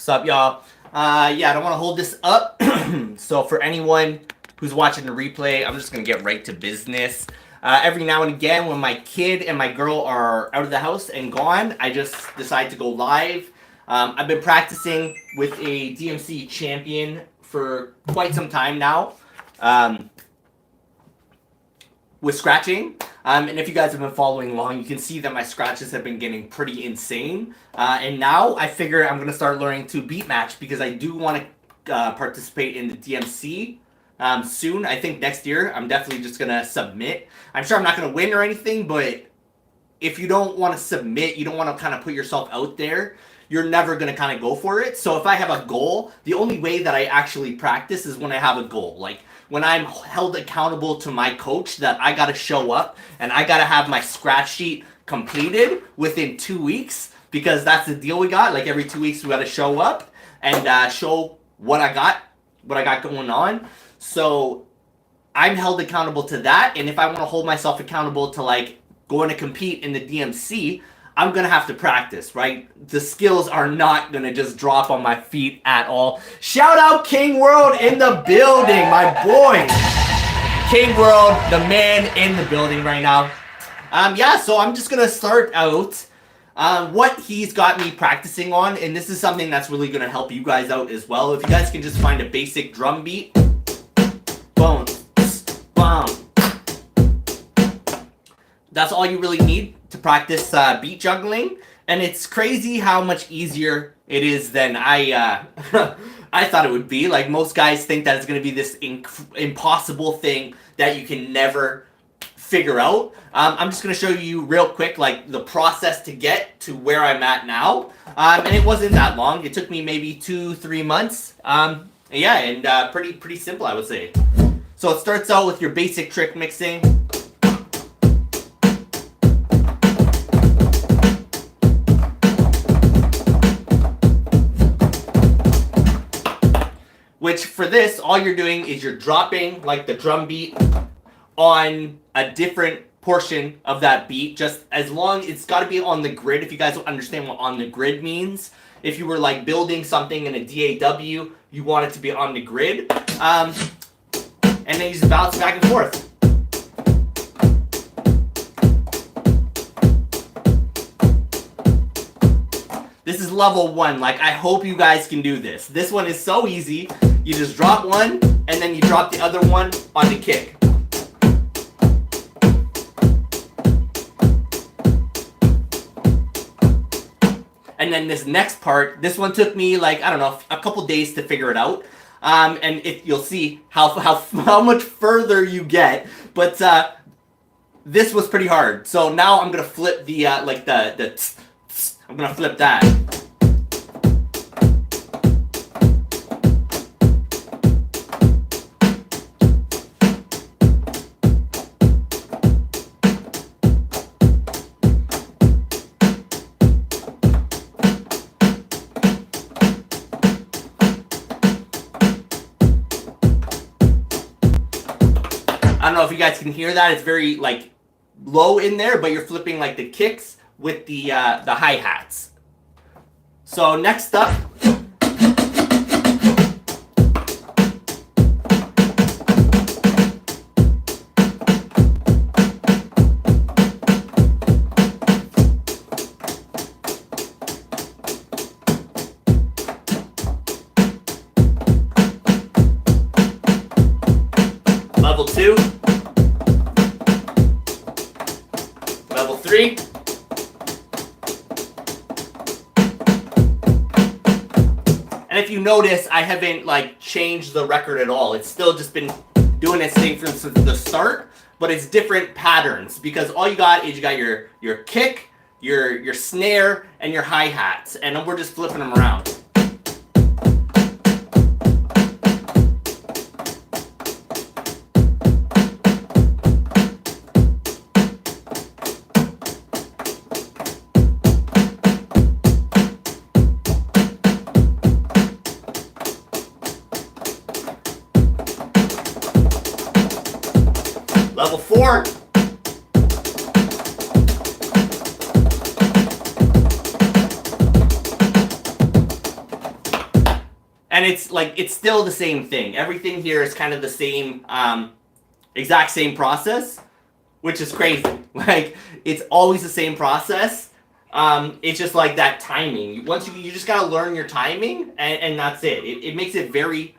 What's up, y'all? Yeah, I don't want to hold this up. So for anyone who's watching the replay, I'm just going to get right to business. Every now and again, when my kid and my girl are out of the house and gone, I just decide to go live. I've been practicing with a DMC champion for quite some time now. With scratching. And if you guys have been following along, you can see that my scratches have been getting pretty insane. And now I figure I'm going to start learning to beat match because I do want to participate in the DMC soon. I think next year I'm definitely just going to submit. I'm sure I'm not going to win or anything, but if you don't want to submit, you don't want to kind of put yourself out there, you're never going to kind of go for it. So if I have a goal, the only way that I actually practice is when I have a goal. Like when I'm held accountable to my coach that I got to show up and I got to have my scratch sheet completed within 2 weeks, because that's the deal we got. Like every 2 weeks we got to show up and show what I got going on. So I'm held accountable to that. And if I want to hold myself accountable to like going to compete in the DMC, I'm going to have to practice, right? The skills are not going to just drop on my feet at all. Shout out King World in the building, my boy. King World, the man in the building right now. Yeah, so I'm just going to start out what he's got me practicing on. And this is something that's really going to help you guys out as well. If you guys can just find a basic drum beat. Boom. Boom. That's all you really need to practice beat juggling, and it's crazy how much easier it is than I thought it would be. Like most guys think that it's going to be this impossible thing that you can never figure out. I'm just going to show you real quick like the process to get to where I'm at now, and it wasn't that long. It took me maybe 2-3 months. Yeah, and pretty simple, I would say. So it starts out with your basic trick mixing. Which for this, all you're doing is you're dropping like the drum beat on a different portion of that beat. Just as long, it's got to be on the grid. If you guys don't understand what on the grid means, if you were like building something in a DAW, you want it to be on the grid. And then you just bounce back and forth. This is level 1. Like, I hope you guys can do this. This one is so easy. You just drop one, and then you drop the other one on the kick. And then this next part, this one took me like, I don't know, a couple days to figure it out. And you'll see how much further you get. But this was pretty hard. So now I'm going to flip the, I'm going to flip that. I don't know if you guys can hear that. It's very like low in there, but you're flipping like the kicks with the hi-hats. So next up, level 2, level 3, and if you notice, I haven't like changed the record at all. It's still just been doing its thing since the start, but it's different patterns because all you got is you got your kick, your snare, and your hi-hats, and we're just flipping them around. Level 4. And it's still the same thing. Everything here is kind of the same, exact same process, which is crazy. Like, it's always the same process. It's just like that timing. Once you just gotta learn your timing, and that's it. It makes it very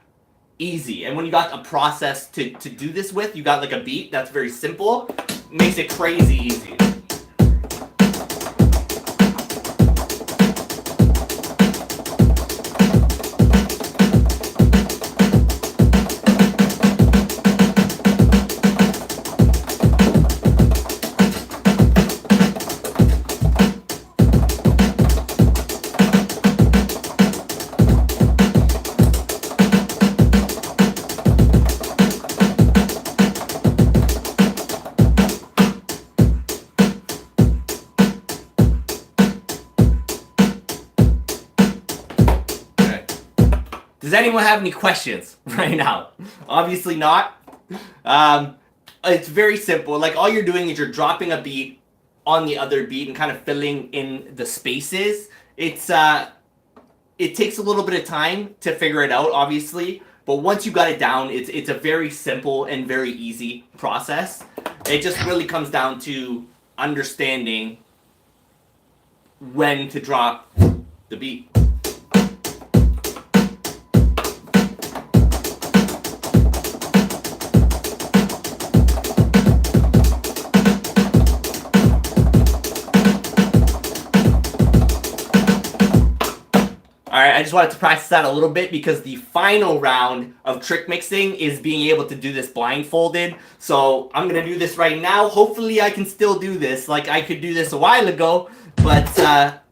easy. And when you got a process to do this with, you got like a beat that's very simple, makes it crazy easy. Does anyone have any questions right now? Obviously not. It's very simple. Like, all you're doing is you're dropping a beat on the other beat and kind of filling in the spaces. It takes a little bit of time to figure it out, obviously. But once you got it down, it's a very simple and very easy process. It just really comes down to understanding when to drop the beat. Alright, I just wanted to practice that a little bit because the final round of trick mixing is being able to do this blindfolded. So I'm going to do this right now. Hopefully I can still do this. Like, I could do this a while ago, but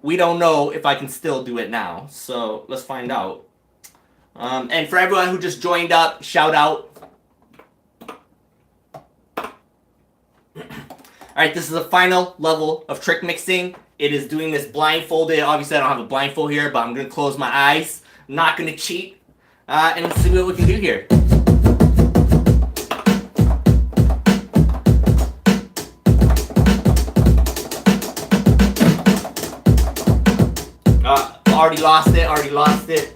we don't know if I can still do it now. So let's find out. And for everyone who just joined up, shout out. Alright, this is the final level of trick mixing. It is doing this blindfolded. Obviously, I don't have a blindfold here, but I'm going to close my eyes. I'm not going to cheat. And let's see what we can do here. Already lost it.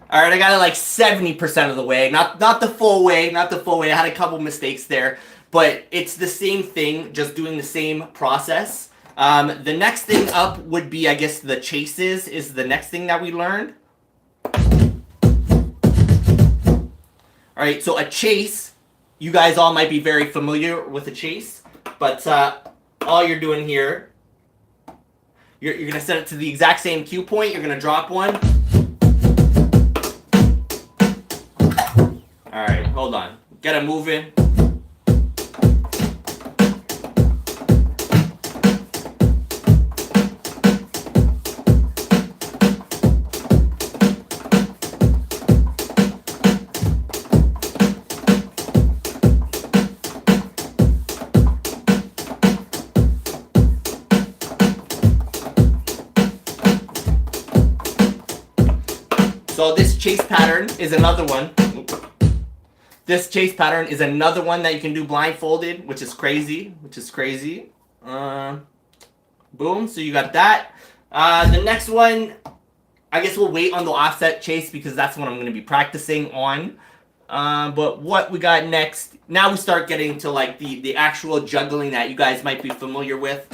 Alright, I got it like 70% of the way. Not the full way, I had a couple mistakes there. But it's the same thing, just doing the same process. The next thing up would be, I guess, the chases is the next thing that we learned. Alright, so a chase, you guys all might be very familiar with a chase. But all you're doing here, you're going to set it to the exact same cue point. You're going to drop one. Alright, hold on. Get it moving. So this chase pattern is another one. This chase pattern is another one that you can do blindfolded, which is crazy. Boom, so you got that. The next one, I guess we'll wait on the offset chase because that's what I'm going to be practicing on. But what we got next, now we start getting to like the actual juggling that you guys might be familiar with.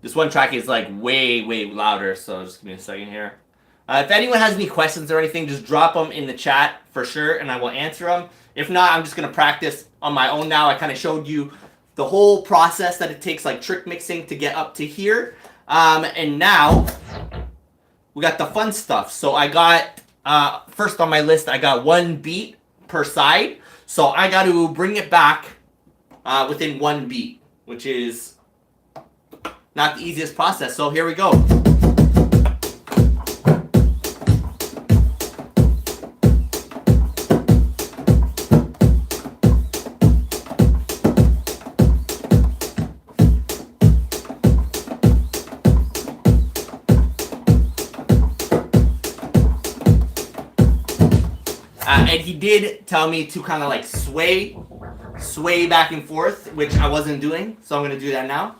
This one track is like way louder, so just give me a second here. If anyone has any questions or anything, just drop them in the chat for sure, and I will answer them. If not, I'm just going to practice on my own now. I kind of showed you the whole process that it takes, like trick mixing, to get up to here. And now, we got the fun stuff. So I got, first on my list, I got one beat per side. So I got to bring it back within one beat, which is not the easiest process. So here we go. And he did tell me to kind of like sway back and forth, which I wasn't doing. So I'm going to do that now.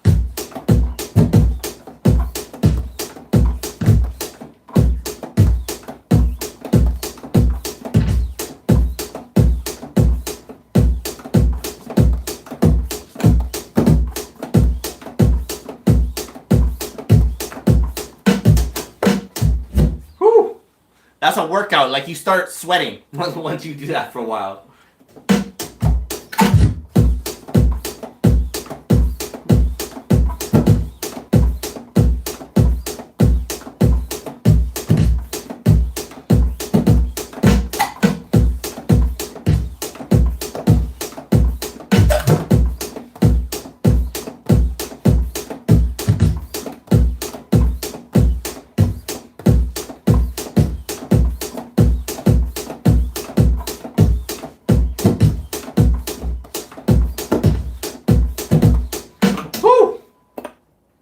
That's a workout. Like, you start sweating once you do that for a while.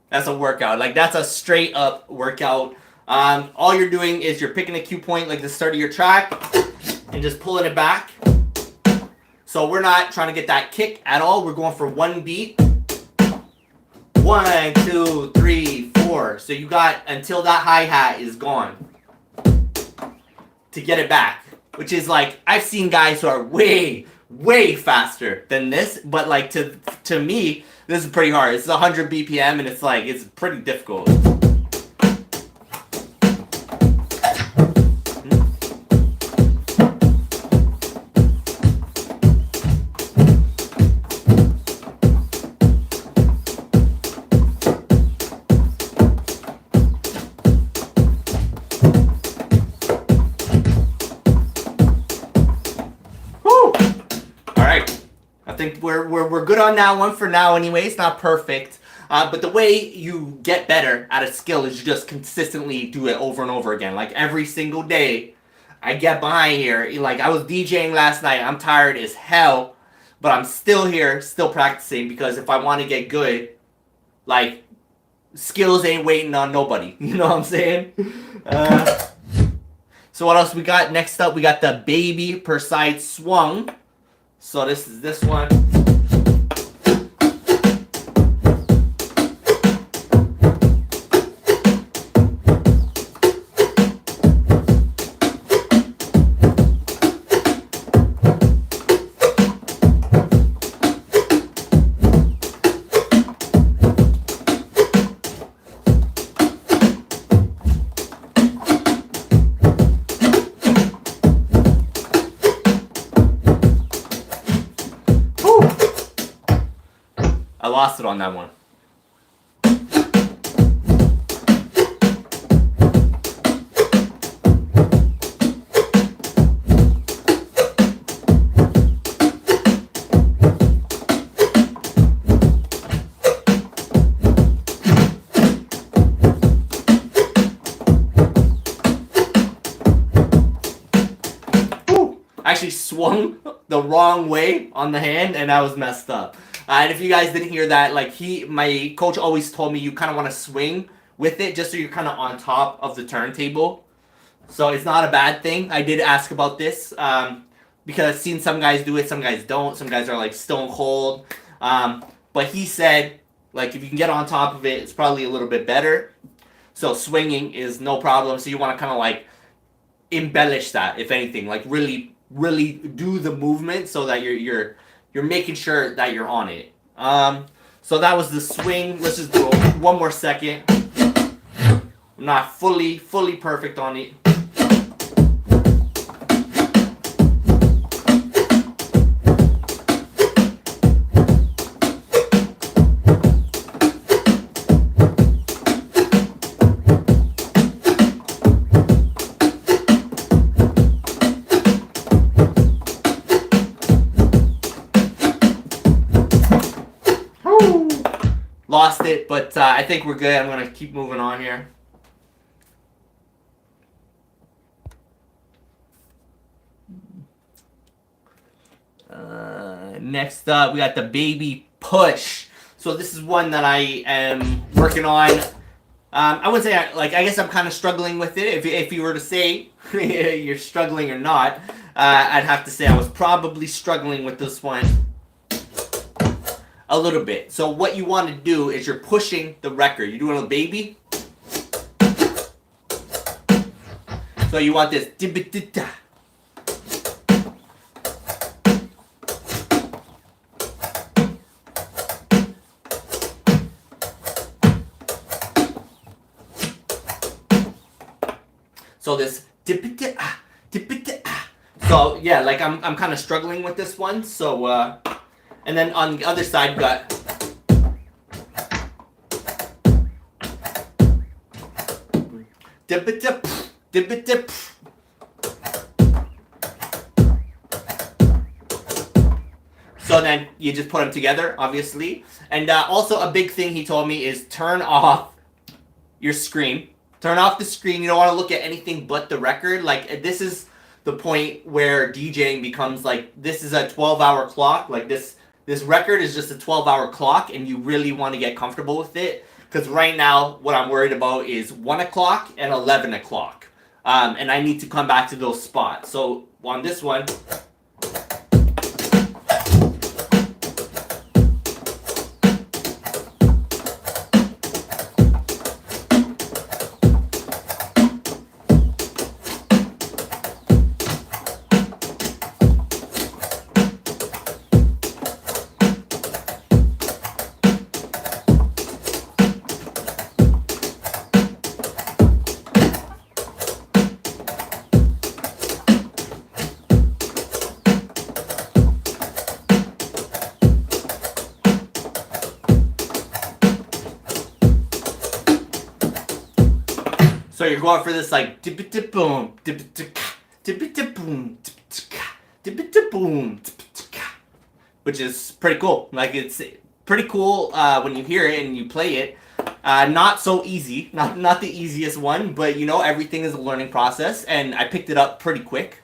That's a workout. Like, that's a straight up workout. All you're doing is you're picking a cue point, like the start of your track, and just pulling it back. So we're not trying to get that kick at all. We're going for one beat. 1, 2, 3, 4. So you got until that hi-hat is gone to get it back. Which is like, I've seen guys who are way faster than this, but like to me, this is pretty hard. It's 100 BPM and it's like, it's pretty difficult. I think we're good on that one for now anyway. It's not perfect. But the way you get better at a skill is you just consistently do it over and over again. Like every single day, I get behind here. Like I was DJing last night. I'm tired as hell. But I'm still here, still practicing. Because if I want to get good, like, skills ain't waiting on nobody. You know what I'm saying? So what else we got? Next up, we got the baby per side swung. So this is this one. I lost it on that one. I actually swung the wrong way on the hand and I was messed up. And if you guys didn't hear that, like my coach always told me you kind of want to swing with it just so you're kind of on top of the turntable. So it's not a bad thing. I did ask about this because I've seen some guys do it, some guys don't. Some guys are like stone cold. But he said, like, if you can get on top of it, it's probably a little bit better. So swinging is no problem. So you want to kind of like embellish that, if anything, like really do the movement so that you're making sure that you're on it. So that was the swing. Let's just do one more second. I'm not fully perfect on it. lost it, but I think we're good. I'm gonna keep moving on here. Next up, we got the baby push. So this is one that I am working on. I wouldn't say I guess I'm kind of struggling with it. If you were to say you're struggling or not, I'd have to say I was probably struggling with this one a little bit. So what you want to do is you're pushing the record. You're doing a baby. So you want this. So this so yeah, like I'm kind of struggling with this one. So and then on the other side you got so then you just put them together, obviously. And also a big thing he told me is turn off your screen. Turn off the screen. You don't want to look at anything but the record. Like, this is the point where DJing becomes like, this is a 12-hour clock. Like, this record is just a 12-hour clock, and you really want to get comfortable with it. Because right now, what I'm worried about is 1 o'clock and 11 o'clock. And I need to come back to those spots. So on this one... So you're going for this like boom, boom, boom, which is pretty cool. Like, it's pretty cool when you hear it and you play it. Not so easy, not the easiest one, but you know, everything is a learning process, and I picked it up pretty quick.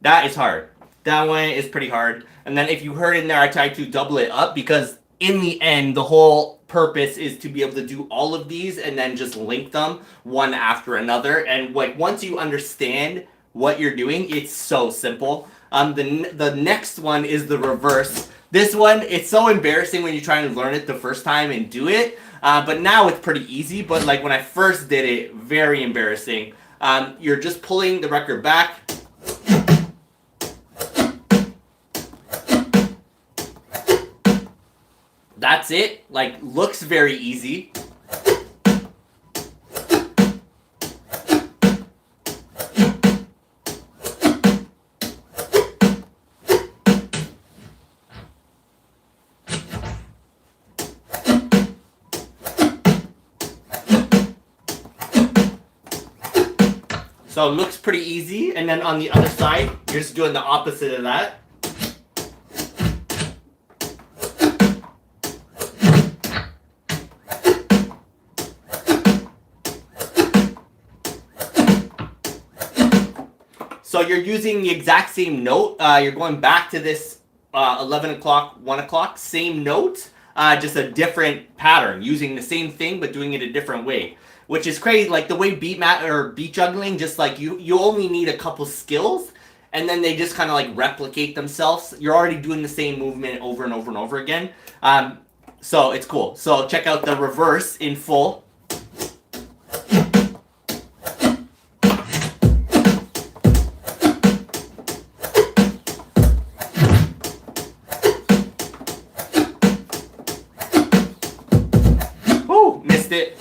That is hard. That one is pretty hard. And then if you heard in there, I tried to double it up because in the end, the whole purpose is to be able to do all of these and then just link them one after another. And like, once you understand what you're doing, it's so simple. The next one is the reverse. This one, it's so embarrassing when you try and learn it the first time and do it. But now it's pretty easy. But like when I first did it, very embarrassing. You're just pulling the record back. That's it. Like, looks very easy. So it looks pretty easy. And then on the other side, you're just doing the opposite of that. So you're using the exact same note. You're going back to this 11 o'clock, 1 o'clock, same note. just a different pattern, using the same thing but doing it a different way, which is crazy. Like the way beat juggling, just like you only need a couple skills, and then they just kind of like replicate themselves. You're already doing the same movement over and over and over again. So it's cool. So check out the reverse in full. Woo, missed it.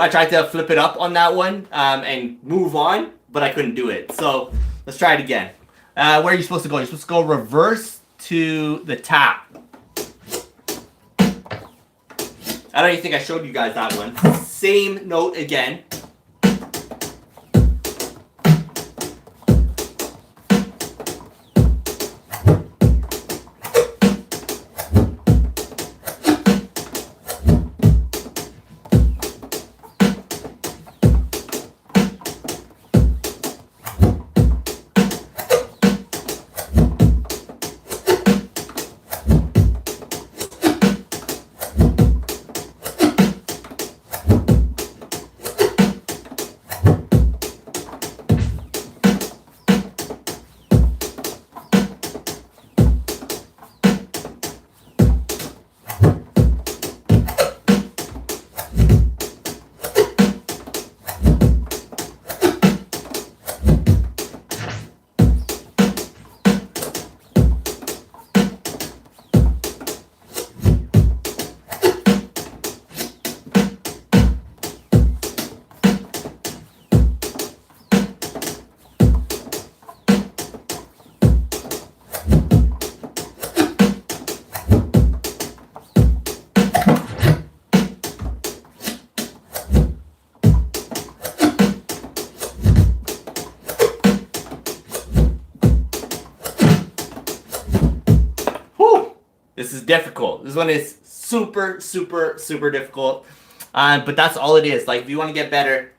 I tried to flip it up on that one and move on, but I couldn't do it. So let's try it again. Where are you supposed to go? You're supposed to go reverse to the tap. I don't even think I showed you guys that one. Same note again. This is difficult. This one is super, super, super difficult. But that's all it is. Like, if you want to get better,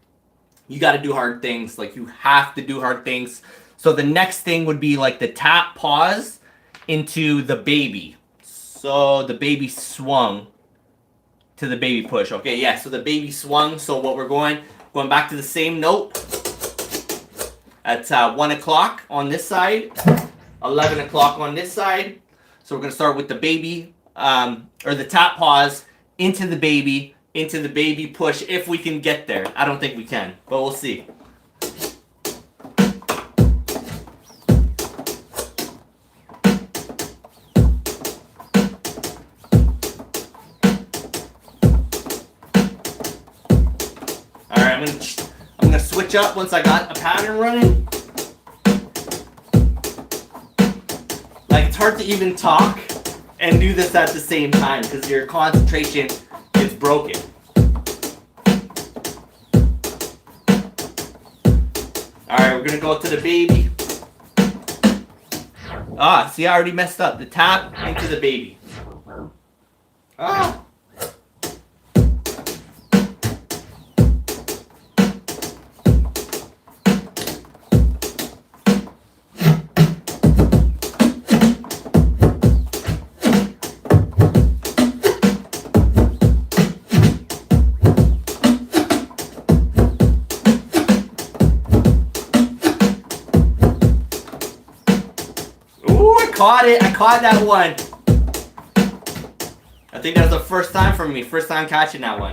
you got to do hard things. Like, you have to do hard things. So the next thing would be like the tap pause into the baby. So the baby swung to the baby push. Okay, yeah, so the baby swung. So what we're going back to the same note. At 1 o'clock on this side, 11 o'clock on this side. So we're going to start with the baby, or the tap pause, into the baby push, if we can get there. I don't think we can, but we'll see. Alright, I'm gonna switch up once I got a pattern running. Like, it's hard to even talk and do this at the same time because your concentration is broken. Alright, we're gonna go to the baby. Ah, see, I already messed up. The tap into the baby. Ah! I caught that one. I think that was the first time for me. First time catching that one.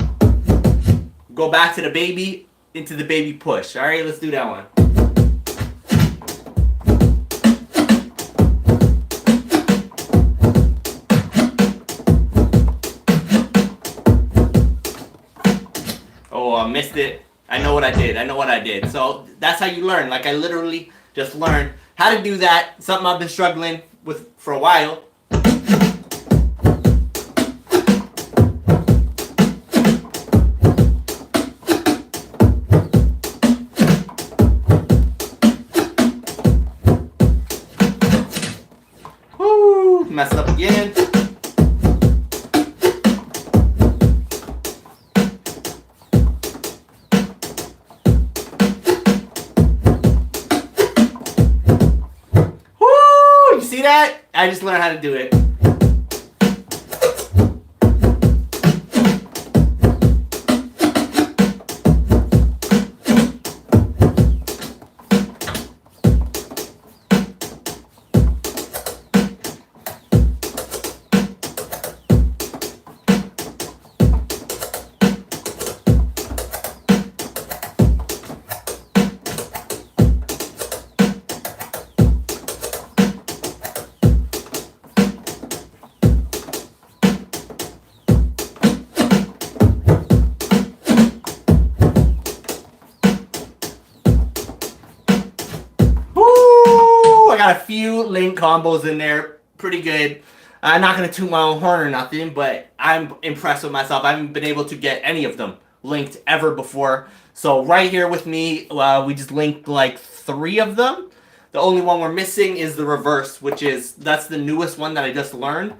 Go back to the baby, into the baby push. Alright, let's do that one. Oh, I missed it. I know what I did. I know what I did. So that's how you learn. Like I literally just learned how to do that. Something I've been struggling with for a while. Woo! Messed up again. See that? I just learned how to do it. Got a few link combos in there, pretty good. I'm not gonna toot my own horn or nothing, but I'm impressed with myself. I haven't been able to get any of them linked ever before. So right here with me, we just linked like 3 of them. The only one we're missing is the reverse, that's the newest one that I just learned.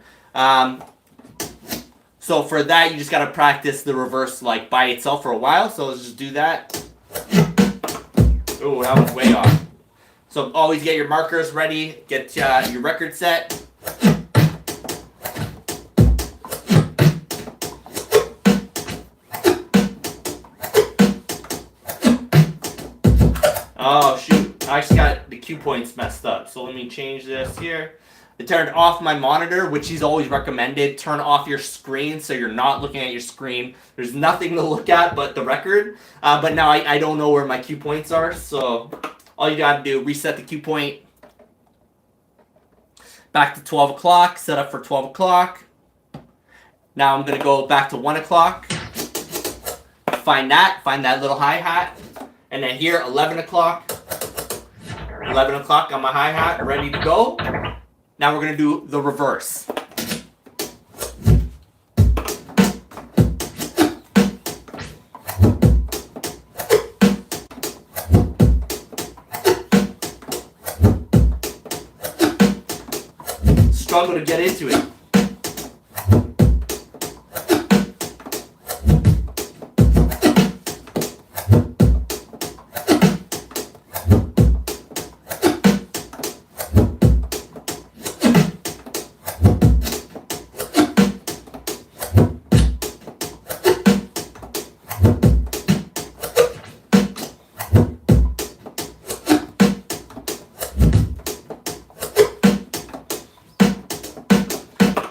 So for that, you just gotta practice the reverse like by itself for a while. So let's just do that. Oh, that was way off. So always get your markers ready, get your record set. Oh shoot, I actually got the cue points messed up. So let me change this here. I turned off my monitor, which he's always recommended. Turn off your screen so you're not looking at your screen. There's nothing to look at but the record. But now I don't know where my cue points are, so all you gotta do, reset the cue point back to 12 o'clock, set up for 12 o'clock. Now I'm gonna go back to 1 o'clock, find that little hi-hat, and then here, 11 o'clock. 11 o'clock on my hi-hat, ready to go. Now we're gonna do the reverse. Struggle to get into it.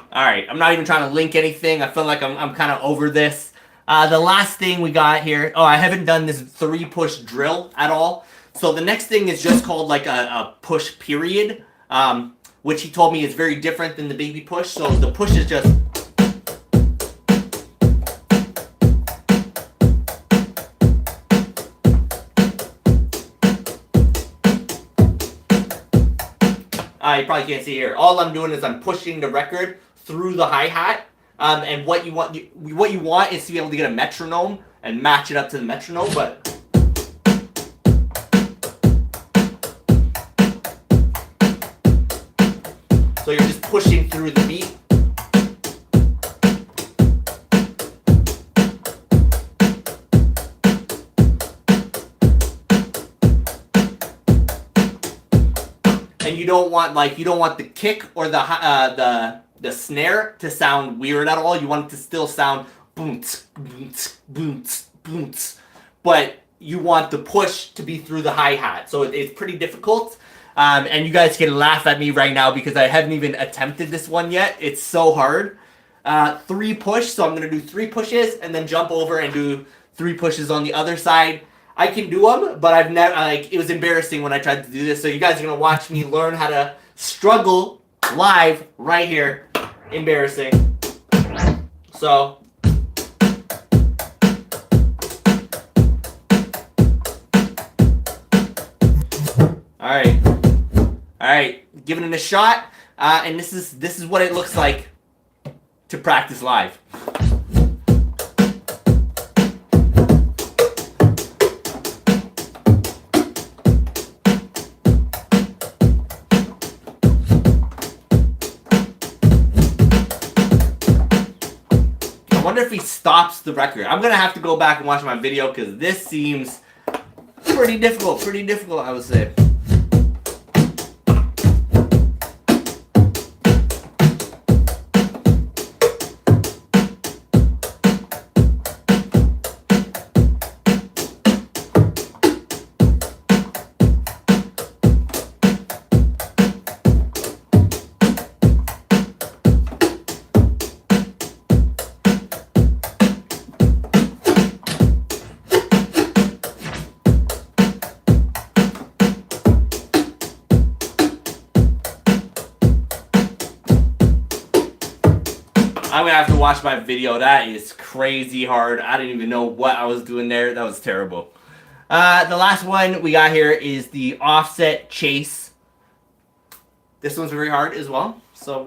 Alright, I'm not even trying to link anything. I feel like I'm kind of over this. The last thing we got here, I haven't done this 3-push drill at all. So the next thing is just called like a push period, which he told me is very different than the baby push. So the push is just... you probably can't see here. All I'm doing is I'm pushing the record through the hi-hat, and what you want is to be able to get a metronome and match it up to the metronome, but so you're just pushing through the beat. And you don't want the kick or the snare to sound weird at all. You want it to still sound boom, boom, boom, boom, but you want the push to be through the hi-hat. So it's pretty difficult. And you guys can laugh at me right now because I haven't even attempted this one yet. It's so hard. 3 push, so I'm gonna do 3 pushes and then jump over and do 3 pushes on the other side. I can do them, but I've never, it was embarrassing when I tried to do this. So you guys are gonna watch me learn how to struggle live right here. Embarrassing. So All right. All right. Giving it a shot. And this is what it looks like to practice live. I wonder if he stops the record. I'm gonna have to go back and watch my video because this seems pretty difficult. Pretty difficult, I would say. I'm gonna have to watch my video. That is crazy hard. I didn't even know what I was doing there. That was terrible. The last one we got here is the offset chase. This one's very hard as well. So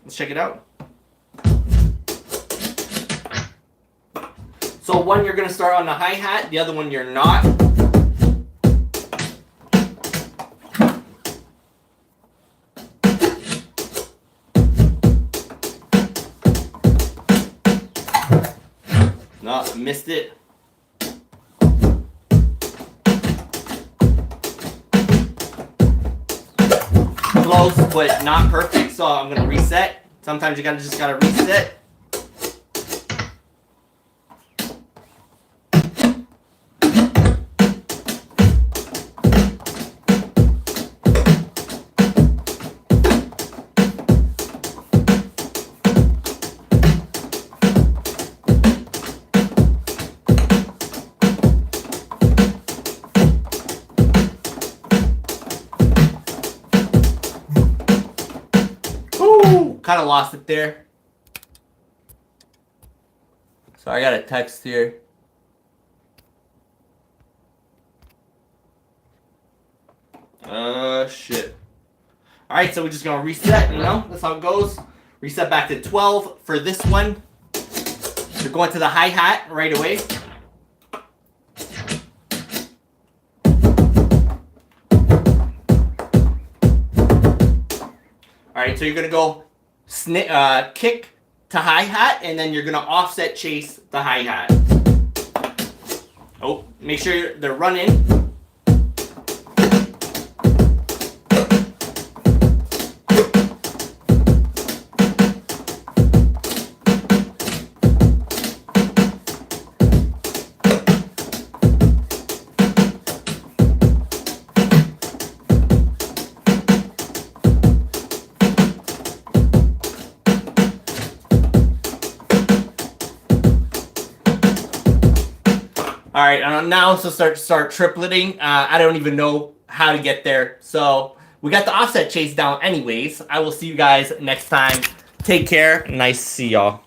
let's check it out. So one you're gonna start on the hi-hat, the other one you're not. No, missed it. Close, but not perfect, so I'm gonna reset. Sometimes you just gotta reset. Kind of lost it there. So I got a text here. Shit. Alright, so we're just gonna reset, you know? That's how it goes. Reset back to 12 for this one. We're going to the hi-hat right away. Alright, so you're gonna go kick to hi-hat, and then you're gonna offset chase the hi-hat. Oh, make sure they're running. All right, now let's start tripleting. I don't even know how to get there. So we got the offset chase down anyways. I will see you guys next time. Take care. Nice to see y'all.